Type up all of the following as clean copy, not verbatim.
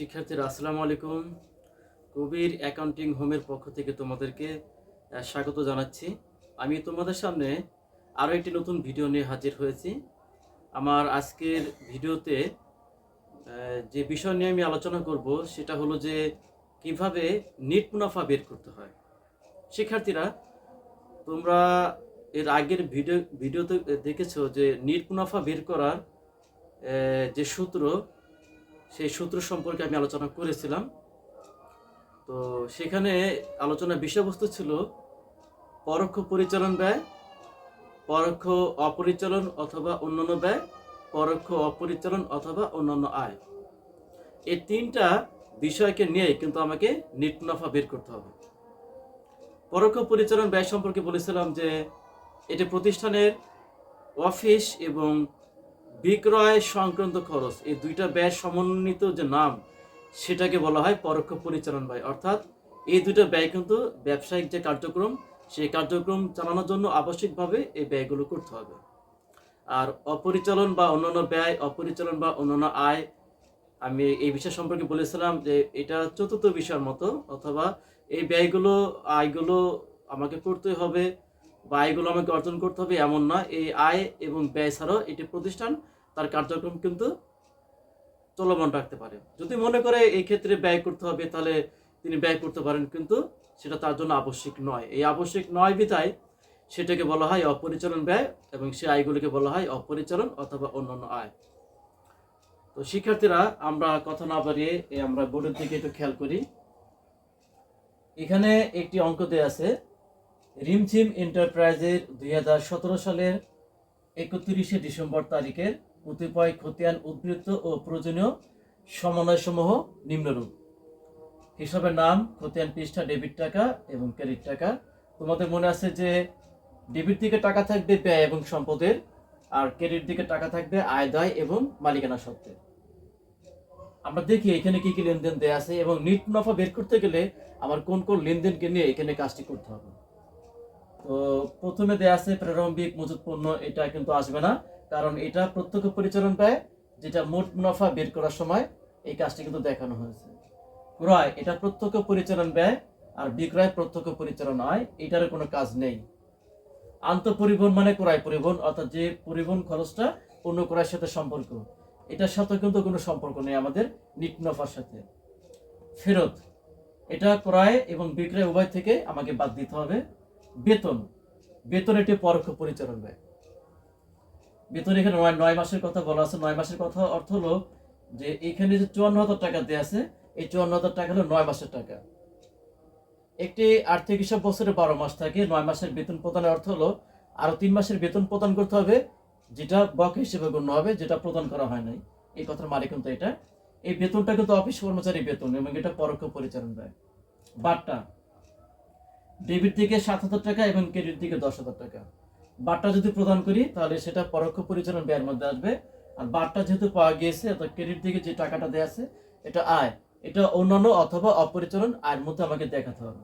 শিক্ষার্থীরা আসসালামু আলাইকুম। কবির অ্যাকাউন্টিং হোমের পক্ষ থেকে তোমাদেরকে স্বাগত জানাচ্ছি। আমি তোমাদের সামনে আরও একটি নতুন ভিডিও নিয়ে হাজির হয়েছি। আমার আজকের ভিডিওতে যে বিষয় নিয়ে আমি আলোচনা করব সেটা হলো যে কিভাবে নেট মুনাফা বের করতে হয়। শিক্ষার্থীরা, তোমরা এর আগের ভিডিওতে দেখেছো যে নেট মুনাফা বের করার যে সূত্র, সেই সূত্র সম্পর্কে আমি আলোচনা করেছিলাম। তো সেখানে আলোচনার বিষয়বস্তু ছিল পরোক্ষ পরিচালন ব্যয়, পরোক্ষ অপরিচালন অথবা অন্যান্য ব্যয়, পরোক্ষ অপরিচালন অথবা অন্যান্য আয়। এই তিনটা বিষয়কে নিয়ে কিন্তু আমাকে নেট মুনাফা বের করতে হবে। পরোক্ষ পরিচালন ব্যয় সম্পর্কে বলেছিলাম যে এটি প্রতিষ্ঠানের অফিস এবং বিক্রয় সংক্রান্ত খরচ, এই দুইটা ব্যয় সমন্বিত যে নাম, সেটাকে বলা হয় পরোক্ষ পরিচালন ব্যয়। অর্থাৎ এই দুটো ব্যয় কিন্তু ব্যবসায়িক যে কার্যক্রম, সেই কার্যক্রম চালানোর জন্য আবশ্যিকভাবে এই ব্যয়গুলো করতে হবে। আর অপরিচালন বা অন্যান্য ব্যয়, অপরিচালন বা অন্যান্য আয়, আমি এই বিষয় সম্পর্কে বলেছিলাম যে এটা চতুর্থ বিষয়ের মতো, অথবা এই ব্যয়গুলো আয়গুলো আমাকে করতে হবে বা আয়গুলো আমাকে অর্জন করতে হবে এমন না। এই আয় এবং ব্যয় ছাড়াও এটি প্রতিষ্ঠান তার কার্যক্রম কিন্তু চলমান রাখতে পারে। যদি মনে করে এই ক্ষেত্রে ব্যয় করতে হবে তাহলে তিনি ব্যয় করতে পারেন, কিন্তু সেটা তার জন্য আবশ্যিক নয়। এই আবশ্যিক নয় বিধায় সেটাকে বলা হয় অপরিচালন ব্যয় এবং সেই আয়গুলিকে বলা হয় অপরিচালন অথবা অন্যান্য আয়। তো শিক্ষার্থীরা, আমরা কথা না বাড়িয়ে আমরা বোর্ডের দিকে একটু খেয়াল করি। এখানে একটি অঙ্ক দেয়া আছে। রিমঝিম এন্টারপ্রাইজের 2017 সালের 31শে ডিসেম্বর তারিখের কতিপয় খতিয়ান উদ্ধৃত ও প্রয়োজনীয় সমন্বয়সমূহ নিম্নরূপ। হিসাবের নাম, খতিয়ান পৃষ্ঠা ডেবিট টাকা এবং ক্রেডিট টাকা। তোমাদের মনে আছে যে ডেবিট দিকে টাকা থাকবে ব্যয় এবং সম্পদের, আর ক্রেডিট দিকে টাকা থাকবে আয় দায় এবং মালিকানা সত্ত্বের। আমরা দেখি এখানে কি কি লেনদেন দেয়া আছে এবং নেট মুনাফা বের করতে গেলে আমার কোন কোন লেনদেনকে নিয়ে এখানে কাজটি করতে হবে। তো প্রথমে দেয়া আছে প্রারম্ভিক মজুত পণ্য, এটা কিন্তু আসবে না, কারণ এটা প্রত্যক্ষ পরিচালন ব্যয়, যেটা মোট মুনাফা বের করার সময় এই কাজটি কিন্তু দেখানো হয়েছে। ক্রয়, এটা প্রত্যক্ষ পরিচালন ব্যয়, আর বিক্রয় প্রত্যক্ষ পরিচালন আয়, এটার কোনো কাজ নেই। আন্তঃপরিবহন মানে ক্রয় পরিবহন, অর্থাৎ যে পরিবহন খরচটা পণ্য ক্রয়ের সাথে সম্পর্ক, এটার সাথে কিন্তু কোনো সম্পর্ক নেই আমাদের নেট মুনাফার সাথে। ফেরত, এটা ক্রয় এবং বিক্রয় উভয় থেকে আমাকে বাদ দিতে হবে। বেতন, বেতন এটি পরোক্ষ পরিচালন ব্যয়। বেতন এখানে 9 মাসের কথা বলা আছে। 9 মাসের কথা অর্থ হলো যে এখানে যে 54,000 টাকা দেওয়া আছে, এই 54,000 টাকা হলো 9 মাসের টাকা। একটি আর্থিক হিসাব বছরে 12 মাস থাকে। 9 মাসের বেতন প্রদানের অর্থ হলো আরো 3 মাসের বেতন প্রদান করতে হবে, যেটা বকেয়া হিসেবে গণ্য হবে, যেটা প্রদান করা হয় নাই। এই কথার মানে কিন্তু এটা, এই বেতনটা কিন্তু অফিস কর্মচারী বেতন এবং এটা পরোক্ষ পরিচালন ব্যয়। বাট্টা, ডেবিট দিকে 7,000 টাকা এবং ক্রেডিট দিকে 10,000 টাকা। বাট্টা যদি প্রদান করি তাহলে সেটা পরোক্ষ পরিচালন ব্যয়ের মধ্যে আসবে। আর বাট্টা যেহেতু পাওয়া গিয়েছে, অর্থাৎ ক্রেডিট দিকে যে টাকাটা দেওয়া আছে এটা আয়, এটা অন্যান্য অথবা অপরিচালন আয়ের মধ্যে আমাকে দেখাতে হবে।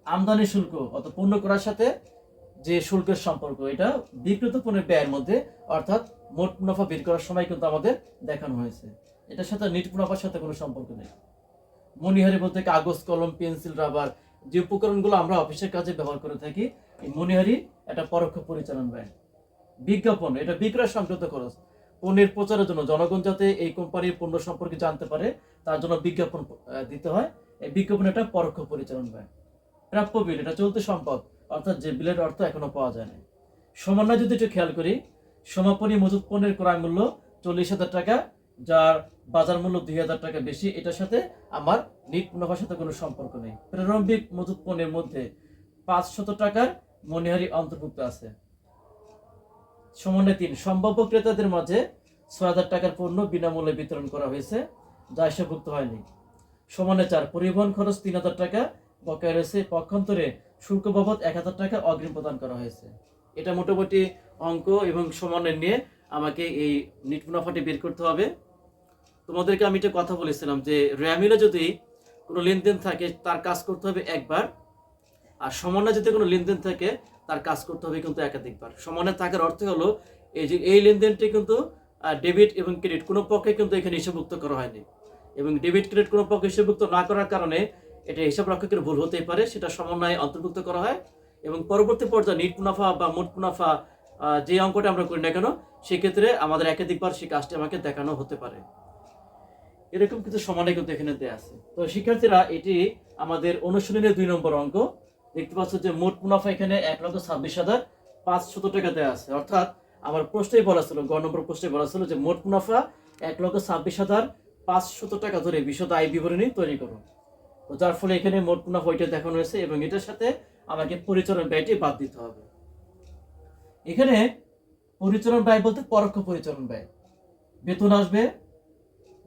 আমদানি শুল্ক, অর্থাৎ পণ্য করার সাথে যে শুল্কের সম্পর্ক, এটা বিক্রিত পণ্যের ব্যয়ের মধ্যে, অর্থাৎ মোট মুনাফা বের করার সময় কিন্তু আমাদের দেখানো হয়েছে। এটার সাথে নেট মুনাফার সাথে কোনো সম্পর্ক নেই। মনিহারি বলতে কাগজ, কলম, পেন্সিল, রাবার, যে উপকরণগুলো আমরা অফিসের কাজে ব্যবহার করে থাকি, এই মনিহারি এটা পরোক্ষ পরিচালন ব্যয়। বিজ্ঞাপন, এটা বিক্রয় সংক্রান্ত খরচ। পণ্যের প্রচারের জন্য জনগণ যাতে এই কোম্পানির পণ্য সম্পর্কে জানতে পারে, তার জন্য বিজ্ঞাপন দিতে হয়। এই বিজ্ঞাপন এটা পরোক্ষ পরিচালন ব্যয়। প্রাপ্য বিল, এটা চলতি সম্পদ, অর্থাৎ যে বিলের অর্থ এখনো পাওয়া যায় না। সমন্বয় যদি একটু খেয়াল করি, সমাপনী মজুত পণ্যের ক্রয় মূল্য 40,000 টাকা, যার বাজার মূল্য 2,000 টাকা বেশি, এটার সাথে আমার নেট মুনাফার সাথে কোনো সম্পর্ক নেই। প্রারম্ভিক মজুত পণ্যের মধ্যে 500 টাকার মনিহারি অন্তর্ভুক্ত আছে। সমন্বয় 3, সম্ভাব্য ক্রেতাদের মাঝে 6,000 টাকার পণ্য বিনামূল্যে বিতরণ করা হয়েছে, যা এসেভুক্ত হয়নি। সমন্বয় 4, পরিবহন খরচ 3,000 টাকা বকেয়া রয়েছে, পক্ষান্তরে শুল্ক বাবদ 1,000 টাকা অগ্রিম প্রদান করা হয়েছে। এটা মোটামুটি অঙ্ক এবং সমন্বয় নিয়ে আমাকে এই নেট মুনাফাটি বের করতে হবে। তোমাদেরকে আমি একটা কথা বলেছিলাম যে র্যামিলে যদি কোনো লেনদেন থাকে তার কাজ করতে হবে একবার, আর সমন্বয় যদি কোনো লেনদেন থাকে তার কাজ করতে হবে কিন্তু একাধিকবার। সমন্বয় থাকার অর্থ হলো এই যে এই লেনদেনটি কিন্তু ডেবিট এবং ক্রেডিট কোনো পক্ষে কিন্তু এখানে হিসাবভুক্ত করা হয়নি। এবং ডেবিট ক্রেডিট কোনো পক্ষ হিসাবভুক্ত না করার কারণে এটা হিসাব রক্ষকের ভুল হতেই পারে, সেটা সমন্বয়ে অন্তর্ভুক্ত করা হয় এবং পরবর্তী পর্যায়ে নিট মুনাফা বা মোট মুনাফা যে অঙ্কটা আমরা করি না কেন সেক্ষেত্রে আমাদের একাধিকবার সেই কাজটি আমাকে দেখানো হতে পারে। এরকম কিছু সমানে কিন্তু এখানে দেওয়া আছে। তো শিক্ষার্থীরা, এটি আমাদের অনুশীলনের 2 নম্বর অঙ্ক। দেখতে পাচ্ছ যে মোট মুনাফা এখানে 1,26,500 টাকা দেওয়া আছে। অর্থাৎ আমার প্রশ্নেই বলা ছিল, গ নম্বর প্রশ্নে বলা ছিল যে মোট মুনাফা 1,26,500 টাকা ধরে বিশদ আয় বিবরণী তৈরি করুন। তো যার ফলে এখানে মোট মুনাফা ওইটা দেখানো হয়েছে এবং এটার সাথে আমাকে পরিচালন ব্যয়টি বাদ দিতে হবে। এখানে পরিচালন ব্যয় বলতে পরোক্ষ পরিচালন ব্যয়, বেতন আসবে,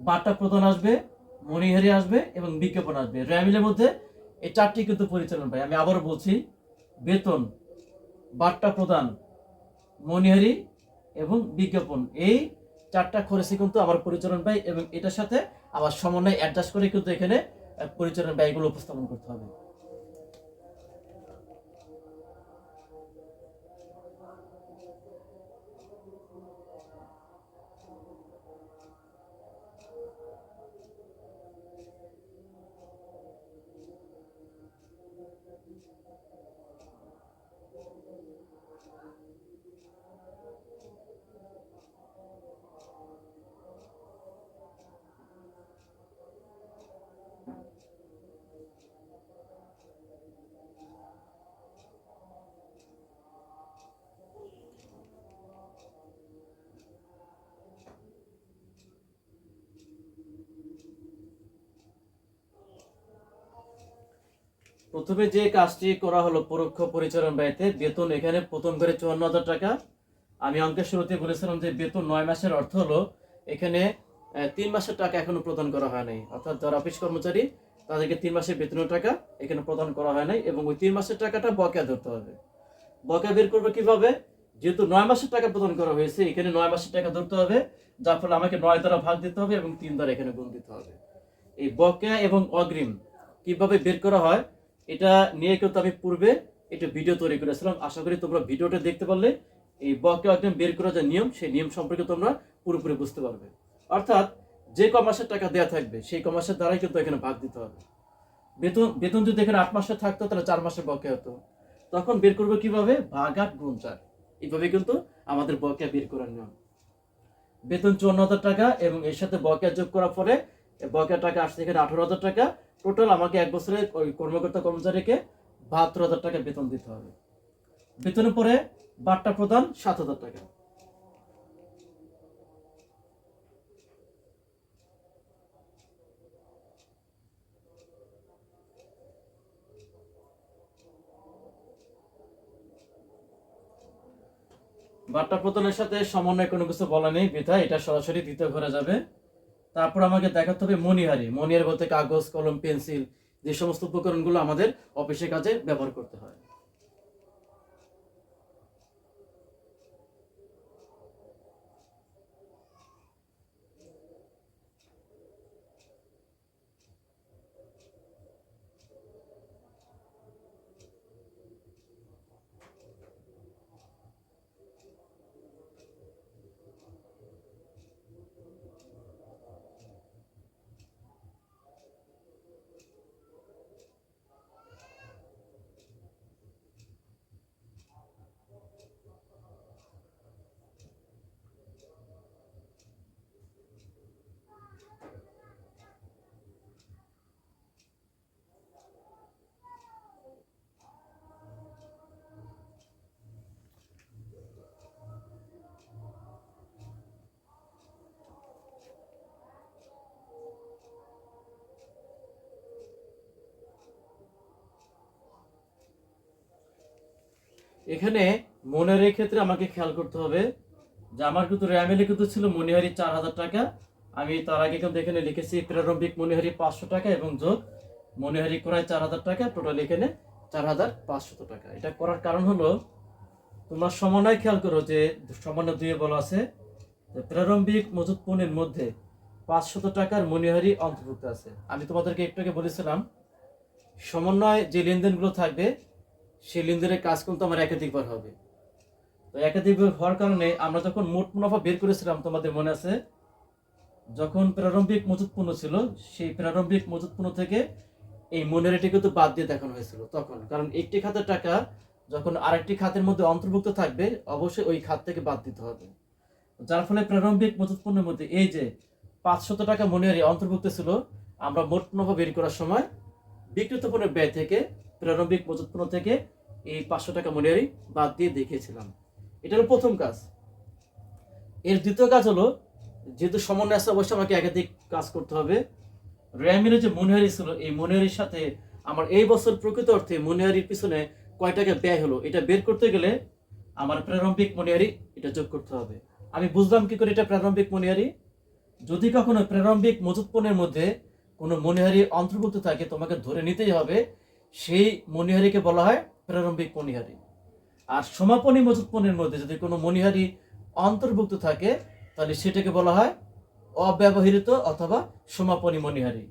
বার্তা প্রদান আসবে, মনিহারি আসবে এবং বিজ্ঞাপন আসবে। র্যামিলের মধ্যে এই 4টি কিন্তু পরিচালন ব্যয়। আমি আবারও বলছি, বেতন, বার্তা প্রদান, মনিহারি এবং বিজ্ঞাপন, এই 4টা খরচই কিন্তু আমার পরিচালন ব্যয় এবং এটার সাথে আবার সমন্বয় অ্যাডজাস্ট করে কিন্তু এখানে পরিচালন ব্যয়গুলো উপস্থাপন করতে হবে। প্রথমে যে কাজটি করা হলো পরোক্ষ পরিচালন ব্যয়তে, বেতন এখানে প্রথম করে 54,000 টাকা। আমি অঙ্কের শুরুতে বলেছিলাম যে বেতন 9 মাসের অর্থ হলো এখানে 3 মাসের টাকা এখনো প্রদান করা হয় নাই। অর্থাৎ যারা অফিস কর্মচারী তাদেরকে 3 মাসের বেতনের টাকা এখানে প্রদান করা হয় নাই এবং ওই 3 মাসের টাকাটা বকেয়া ধরতে হবে। বকেয়া বের করবে কিভাবে? যেহেতু 9 মাসের টাকা প্রদান করা হয়েছে, এখানে 9 মাসের টাকা ধরতে হবে, যার ফলে আমাকে 9 দ্বারা ভাগ দিতে হবে এবং 3 দ্বারা এখানে গুণ দিতে হবে। এই বকেয়া এবং অগ্রিম কিভাবে বের করা হয় এটা নিয়ে কিন্তু আমি পূর্বে একটা ভিডিও তৈরি করেছিলাম। আশা করি তোমরা ভিডিওটা দেখতে পারলে এই বকেয়া অগ্রিম বের করার যে নিয়ম, সেই নিয়ম সম্পর্কে তোমরা পুরোপুরি বুঝতে পারবে। অর্থাৎ যে ক মাসের টাকা দেওয়া থাকবে সেই ক মাসের দ্বারাই কিন্তু এখানে ভাগ দিতে হবে। বেতন যদি এখানে 8 মাসে থাকতো তাহলে 4 মাসের বকেয়া হতো। তখন বের করবো কিভাবে? ভাগ 8 গুণ 4। এইভাবে কিন্তু আমাদের বকেয়া বের করার নিয়ম। বেতন 54,000 টাকা এবং এর সাথে বকেয়া যোগ করার পরে বকেয়া টাকা আসছে এখানে 18,000 টাকা। টোটাল আমাকে এক বছরে ওই কর্মকর্তা কর্মচারীকে 72,000 টাকা বেতন দিতে হবে। বেতনের পরে বার্তা প্রদান 7,000 টাকা। বার্তা প্রদানের সাথে সমন্বয় কোনো কিছু বলা নেই, বিধায় এটা সরাসরি দ্বিতীয় ঘরে যাবে। তারপর আমাকে দেখাতে হবে মনিহারি। মনিহারি বলতে কাগজ, কলম, পেন্সিল, যে সমস্ত উপকরণগুলো আমাদের অফিসের কাজে ব্যবহার করতে হয়। এখানে মনিহারির ক্ষেত্রে আমাকে খেয়াল করতে হবে যে আমার কিন্তু র্যামেলে কিন্তু ছিল মনিহারি 4,000 টাকা। আমি তার আগে কিন্তু এখানে লিখেছি প্রারম্ভিক মনিহারি 500 টাকা এবং যোগ মনিহারি করায় 4,000 টাকা, টোটাল এখানে 4,500 টাকা। এটা করার কারণ হলো তোমরা সমন্বয় খেয়াল করো যে সমন্বয় 2 বলা আছে প্রারম্ভিক মজুত পণ্যের মধ্যে 500 টাকার মনিহারি অন্তর্ভুক্ত আছে। আমি তোমাদেরকে একটু আগে বলেছিলাম সমন্বয় যে লেনদেনগুলো থাকবে সেই লেনদেনের কাজ কিন্তু আমার একাধিকবার হবে। তো একাধিকবার হওয়ার কারণে আমরা যখন মোট মুনাফা বের করেছিলাম তোমাদের মনে আছে, যখন প্রারম্ভিক মজুত পণ্য ছিল, সেই প্রারম্ভিক মজুত পণ্য থেকে এই মনিহারিটি কিন্তু বাদ দিয়ে দেখানো হয়েছিল তখন, কারণ একটি খাতের টাকা যখন আরেকটি খাতের মধ্যে অন্তর্ভুক্ত থাকবে অবশ্যই ওই খাত থেকে বাদ দিতে হবে। যার ফলে প্রারম্ভিক মজুত পণ্যের মধ্যে এই যে 500 টাকা মনিহারি অন্তর্ভুক্ত ছিল, আমরা মোট মুনাফা বের করার সময় বিক্রিত পণ্যের ব্যয় থেকে প্রারম্ভিক মজুত পণ্য থেকে এই 500 টাকা মনিহারি বাদ দিয়ে দেখিয়েছিলাম। এটা হলো প্রথম কাজ। এর দ্বিতীয় কাজ হলো, যেহেতু সমন্বয় আছে অবশ্যই আমাকে একাধিক কাজ করতে হবে। র্যামিনের যে মনিহারি ছিল, এই মনিহারির সাথে আমার এই বছর প্রকৃত অর্থে মনিহারির পিছনে কয় টাকা ব্যয় হলো এটা বের করতে গেলে আমার প্রারম্ভিক মনিহারি এটা যোগ করতে হবে। আমি বুঝলাম কি করে এটা প্রারম্ভিক মনিহারি। যদি কখনো প্রারম্ভিক মজুত পণ্যের মধ্যে কোনো মনিহারি অন্তর্ভুক্ত থাকে, তোমাকে ধরে নিতেই হবে সেই মনিহারিকে বলা হয় প্রারম্ভিক মনিহারি। আর সমাপনী মজুত পণ্যের মধ্যে যদি কোনো মনিহারি অন্তর্ভুক্ত থাকে, তাহলে সেটাকে বলা হয় অব্যবহৃত অথবা সমাপনী মনিহারি।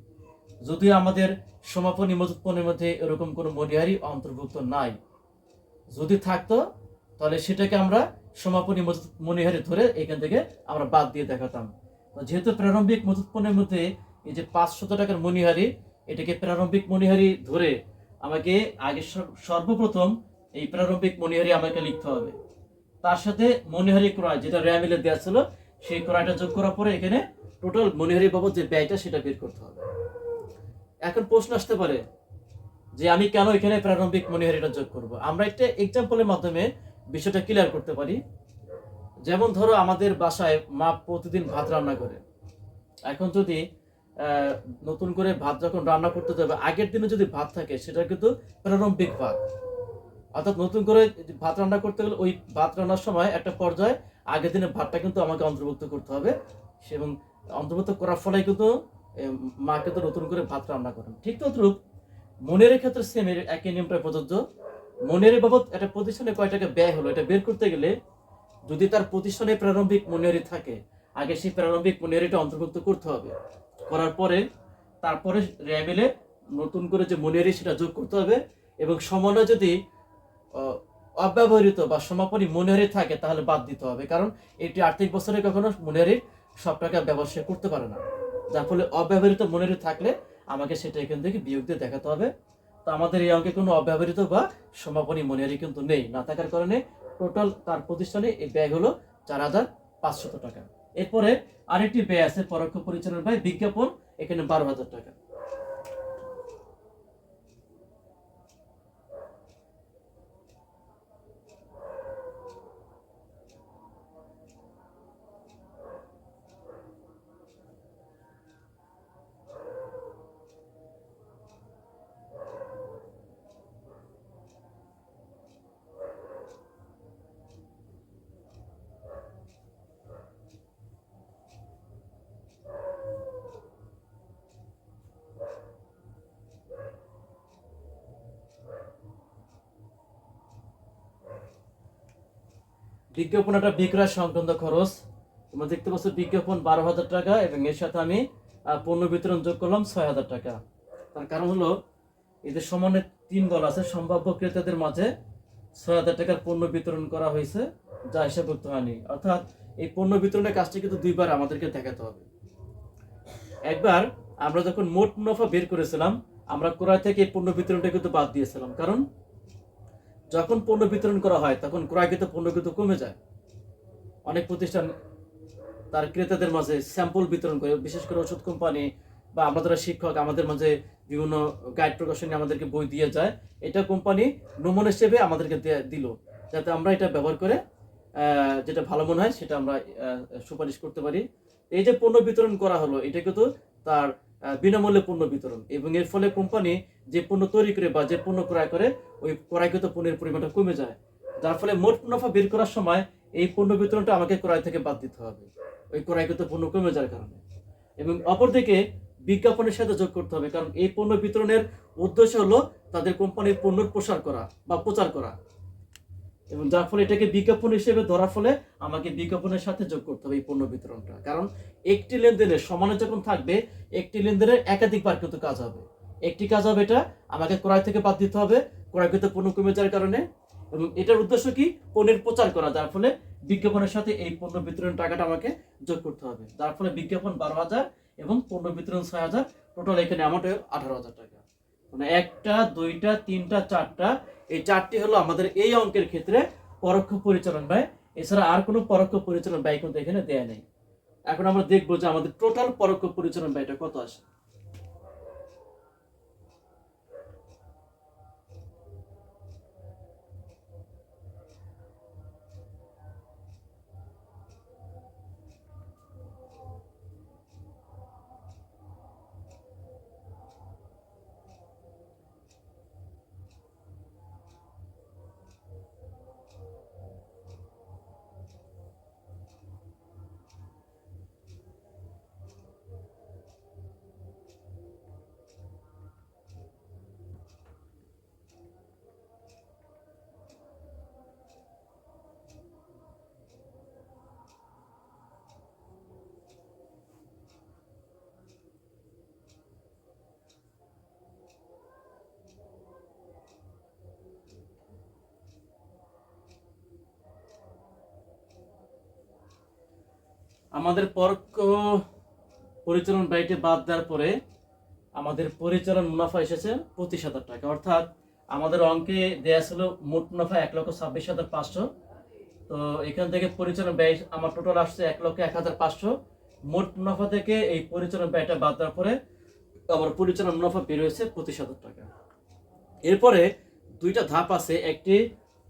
যদিও আমাদের সমাপনী মজুত পণ্যের মধ্যে এরকম কোনো মনিহারি অন্তর্ভুক্ত নাই, যদি থাকতো তাহলে সেটাকে আমরা সমাপনী মনিহারি ধরে এখান থেকে আমরা বাদ দিয়ে দেখাতাম। যেহেতু প্রারম্ভিক মজুত পণ্যের মধ্যে এই যে 500 টাকার মনিহারি, এটাকে প্রারম্ভিক মনিহারি ধরে আমাকে আগে সর্বপ্রথম এই প্রারম্ভিক মনিহারি আমাকে লিখতে হবে। তার সাথে মনিহারি ক্রয় যেটা র্যামিলে দেওয়া ছিল, সেই ক্রয়টা যোগ করার পরে এখানে টোটাল মনিহারি বাবদ যে ব্যয়টা সেটা বের করতে হবে। এখন প্রশ্ন আসতে পারে যে আমি কেন এখানে প্রারম্ভিক মনিহারিটা যোগ করব। আমরা একটা এক্সাম্পলের মাধ্যমে বিষয়টা ক্লিয়ার করতে পারি। যেমন ধরো আমাদের বাসায় মা প্রতিদিন ভাত রান্না করে। এখন যদি নতুন করে ভাত যখন রান্না করতে যাবে, আগের দিনে যদি ভাত থাকে সেটা কিন্তু প্রারম্ভিক ভাত। অর্থাৎ নতুন করে ভাত রান্না করতে গেলে ওই ভাত রান্নার সময় একটা পর্যায়ে আগের দিনের ভাতটা কিন্তু আমাকে অন্তর্ভুক্ত করতে হবে, এবং অন্তর্ভুক্ত করার ফলে কিন্তু মা কিন্তু নতুন করে ভাত রান্না করেন। ঠিক তদ্রুপ মনিহারির ক্ষেত্রে সেম একই নিয়মটা প্রযোজ্য। মনিহারি বাবদ একটা প্রতিষ্ঠানে কয় টাকা ব্যয় হলো এটা বের করতে গেলে যদি তার প্রতিষ্ঠানে প্রারম্ভিক মনিহারি থাকে, আগে সেই প্রারম্ভিক মনিহারিটা অন্তর্ভুক্ত করতে হবে। করার পরে তারপরে র্যামিলে নতুন করে যে মনিহারি সেটা যোগ করতে হবে, এবং সমন্বয় যদি অব্যবহৃত বা সমাপনী মনিহারি থাকে তাহলে বাদ দিতে হবে, কারণ এটি আর্থিক বছরে কখনো মনিহারির সব টাকা ব্যবহার করতে পারে না। যার ফলে অব্যবহৃত মনিহারি থাকলে আমাকে সেটা এখান থেকে বিয়োগ দিয়ে দেখাতে হবে। তো আমাদের এই অঙ্কে কোনো অব্যবহৃত বা সমাপনী মনিহারি কিন্তু নেই, না থাকার কারণে টোটাল তার প্রতিষ্ঠানে এই ব্যয় হলো 4,500 টাকা। এরপরে আরেকটি ব্যয় আছে পরোক্ষ পরিচালনার ব্যয়, বিজ্ঞাপন, এখানে 12,000 টাকা। বিজ্ঞাপন একটা বিক্রয় সংক্রান্ত খরচ। তোমরা দেখতে পাচ্ছ বিজ্ঞাপন 12,000 টাকা, এবং এর সাথে আমি পণ্য বিতরণ যোগ করলাম 6,000 টাকা। তার কারণ হলো এদের সমানে 3 দল আছে, সম্ভাব্য ক্রেতাদের মাঝে 6,000 টাকার পণ্য বিতরণ করা হয়েছে যা হিসাবভুক্ত হয়নি। অর্থাৎ এই পণ্য বিতরণের কাজটি কিন্তু দুইবার আমাদেরকে দেখাতে হবে। একবার আমরা যখন মোট মুনাফা বের করেছিলাম, আমরা ক্রয় থেকে এই পণ্য বিতরণটা কিন্তু বাদ দিয়েছিলাম, কারণ যখন পণ্য বিতরণ করা হয় তখন ক্রয়কৃত পণ্য কিন্তু কমে যায়। অনেক প্রতিষ্ঠান তার ক্রেতাদের মাঝে স্যাম্পল বিতরণ করে, বিশেষ করে ওষুধ কোম্পানি বা আমরা যারা শিক্ষক, আমাদের মাঝে বিভিন্ন গাইড প্রকাশনী আমাদেরকে বই দিয়ে যায়, এটা কোম্পানি নমুনা হিসেবে আমাদেরকে দিল, যাতে আমরা এটা ব্যবহার করে যেটা ভালো মনে হয় সেটা আমরা সুপারিশ করতে পারি। এই যে পণ্য বিতরণ করা হলো, এটা কিন্তু তার বিনামূল্যে পণ্য বিতরণ, এবং এর ফলে কোম্পানি যে পণ্য তৈরি করে বা যে পণ্য ক্রয় করে ওই ক্রয়কৃত পণ্যের পরিমাণটা কমে যায়। যার ফলে মোট মুনাফা বের করার সময় এই পণ্য বিতরণটা আমাকে ক্রয় থেকে বাদ দিতে হবে, ওই ক্রয়কৃত পণ্য কমে যাওয়ার কারণে। এবং অপরদিকে বিজ্ঞাপনের সাথে যোগ করতে হবে, কারণ এই পণ্য বিতরণের উদ্দেশ্য হলো তাদের কোম্পানির পণ্যের প্রসার করা বা প্রচার করা, এবং যার ফলে এটাকে বিজ্ঞাপন হিসেবে ধরার ফলে আমাকে বিজ্ঞাপনের সাথে যোগ করতে হবে এই পণ্য বিতরণটা। কারণ একটি লেনদেনের সমানে যখন থাকবে, একটি লেনদেনের একাধিকবার কিন্তু কাজ হবে। একটি কাজ হবে এটা আমাকে ক্রয় থেকে বাদ দিতে হবে, ক্রয়কৃত পণ্য কমে যাওয়ার কারণে, এবং এটার উদ্দেশ্য কি, পণ্যের প্রচার করা, যার ফলে বিজ্ঞাপনের সাথে এই পণ্য বিতরণের টাকাটা আমাকে যোগ করতে হবে। যার ফলে বিজ্ঞাপন 12,000 এবং পণ্য বিতরণ 6,000, টোটাল এখানে অ্যামাউন্ট 18,000 টাকা। মানে 1টা 2টা 3টা 4টা, এই 4টি হলো আমাদের এই অঙ্কের ক্ষেত্রে পরোক্ষ পরিচালন ব্যয়। এছাড়া আর কোনো পরোক্ষ পরিচালন ব্যয় কিন্তু এখানে দেয়া নেই। এখন আমরা দেখবো যে আমাদের টোটাল পরোক্ষ পরিচালন ব্যয়টা কত আসে। আমাদের পরোক্ষ পরিচালন ব্যয়টি বাদ দেওয়ার পরে আমাদের পরিচালন মুনাফা এসেছে 25,000 টাকা। অর্থাৎ আমাদের অঙ্কে দেয়া ছিল মোট মুনাফা 1,26,500। তো এখান থেকে পরিচালন ব্যয় আমার টোটাল আসছে 1,01,500। মোট মুনাফা থেকে এই পরিচালন ব্যয়টা বাদ দেওয়ার পরে আমার পরিচালন মুনাফা বের হয়েছে 25,000 টাকা। এরপরে দুইটা ধাপ আছে, একটি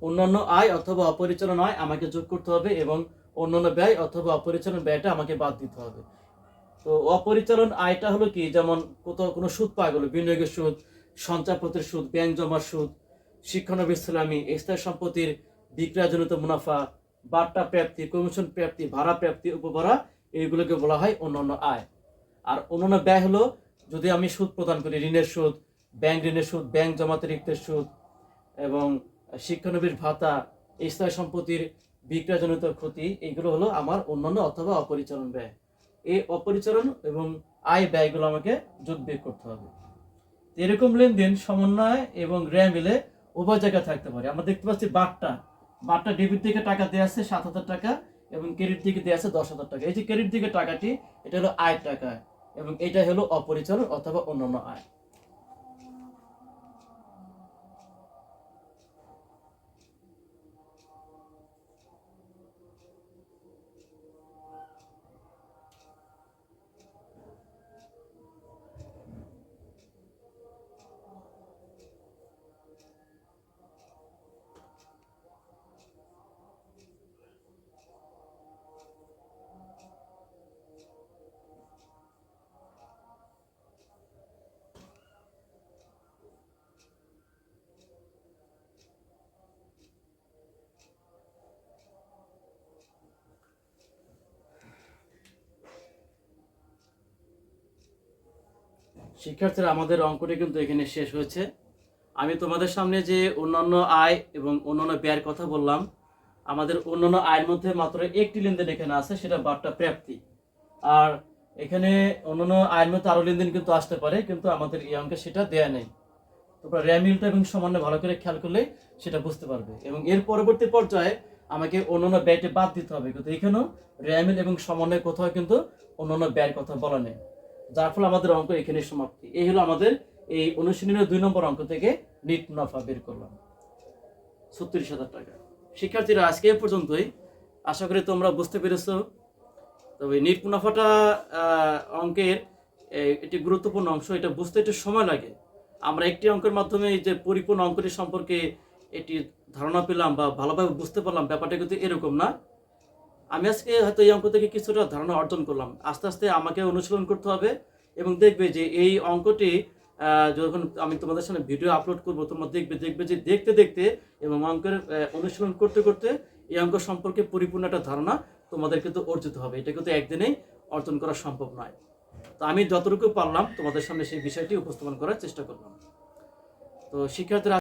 অন্যান্য আয় অথবা অপরিচালন আয় আমাকে যোগ করতে হবে এবং অন্যান্য ব্যয় অথবা অপরিচালন ব্যয়টা আমাকে বাদ দিতে হবে। তো অপরিচালন আয়টা হলো কি, যেমন কোথাও কোনো সুদ পাওয়া গেল, বিনিয়োগের সুদ, সঞ্চয়পত্রের সুদ, ব্যাংক জমার সুদ, শিক্ষানবিশ ইসলামী, স্থায়ী সম্পত্তির বিক্রয়জনিত মুনাফা, বাট্টা প্রাপ্তি, কমিশন প্রাপ্তি, ভাড়া প্রাপ্তি, উপভাড়া, এইগুলোকে বলা হয় অন্যান্য আয়। আর অন্যান্য ব্যয় হলো যদি আমি সুদ প্রদান করি, ঋণের সুদ, ব্যাংক ঋণের সুদ, ব্যাংক জমাতিরিক্তের সুদ এবং শিক্ষানবিশ ভাতা, স্থায়ী সম্পত্তির বিক্রয়জনিত ক্ষতি, এইগুলো হলো আমার অন্যান্য অথবা অপরিচালন ব্যয়। এই অপরিচালন এবং আয় ব্যয়গুলো আমাকে যোগ বিয়োগ করতে হবে। এরকম লেনদেন সমন্বয় এবং র্যা মিলে উভয় জায়গায় থাকতে পারে। আমরা দেখতে পাচ্ছি বাট্টা ডেবিট দিকে টাকা দেওয়া আছে 7,000 টাকা এবং ক্রেডিট দিকে দেওয়া আছে 10,000 টাকা। এই যে ক্রেডিট দিকে টাকাটি, এটা হলো আয় টাকা এবং এটা হলো অপরিচালন অথবা অন্যান্য আয়। শিক্ষার্থীরা, আমাদের অঙ্কটি কিন্তু এখানে শেষ হয়েছে। আমি তোমাদের সামনে যে অন্যান্য আয় এবং অন্যান্য ব্যয়ের কথা বললাম, আমাদের অন্যান্য আয়ের মধ্যে মাত্র একটি লেনদেন এখানে আছে, সেটা বাট্টা প্রাপ্তি। আর এখানে অন্যান্য আয়ের মধ্যে আরো লেনদেন কিন্তু আসতে পারে, কিন্তু আমাদের এই অঙ্কে সেটা দেয়া নেই। তোমরা র্যামিলটা এবং সমন্বয় ভালো করে খেয়াল করলে সেটা বুঝতে পারবে। এবং এর পরবর্তী পর্যায়ে আমাকে অন্যান্য ব্যয়টি বাদ দিতে হবে, কিন্তু এখানেও র্যামিল এবং সমন্বয় কোথাও কিন্তু অন্যান্য ব্যয়ের কথা বলা নেই, যার ফলে আমাদের অঙ্ক এখানে সমাপ্তি। এই হলো আমাদের এই অনুশীলনের 2 নম্বর অঙ্ক থেকে নিট মুনাফা বের করলাম 36,000 টাকা। শিক্ষার্থীরা, আজকে এ পর্যন্তই। আশা করি তোমরা বুঝতে পেরেছো। তবে নিট মুনাফাটা অঙ্কের একটি গুরুত্বপূর্ণ অংশ, এটা বুঝতে একটু সময় লাগে। আমরা একটি অঙ্কের মাধ্যমে এই যে পরিপূর্ণ অঙ্কটি সম্পর্কে একটি ধারণা পেলাম বা ভালোভাবে বুঝতে পারলাম, ব্যাপারটা কিন্তু এরকম না। আমি আজকে হয়তো এই অঙ্ক থেকে কিছুটা ধারণা অর্জন করলাম, আস্তে আস্তে আমাকে অনুশীলন করতে হবে এবং দেখবে যে এই অঙ্কটি যখন আমি তোমাদের সামনে ভিডিও আপলোড করবো, তোমরা দেখবে যে দেখতে দেখতে এবং অঙ্কের অনুশীলন করতে করতে এই অঙ্ক সম্পর্কে পরিপূর্ণ একটা ধারণা তোমাদের কিন্তু অর্জিত হবে। এটা কিন্তু একদিনেই অর্জন করা সম্ভব নয়। তো আমি যতটুকু পারলাম তোমাদের সামনে সেই বিষয়টি উপস্থাপন করার চেষ্টা করলাম। তো শিক্ষার্থীরা,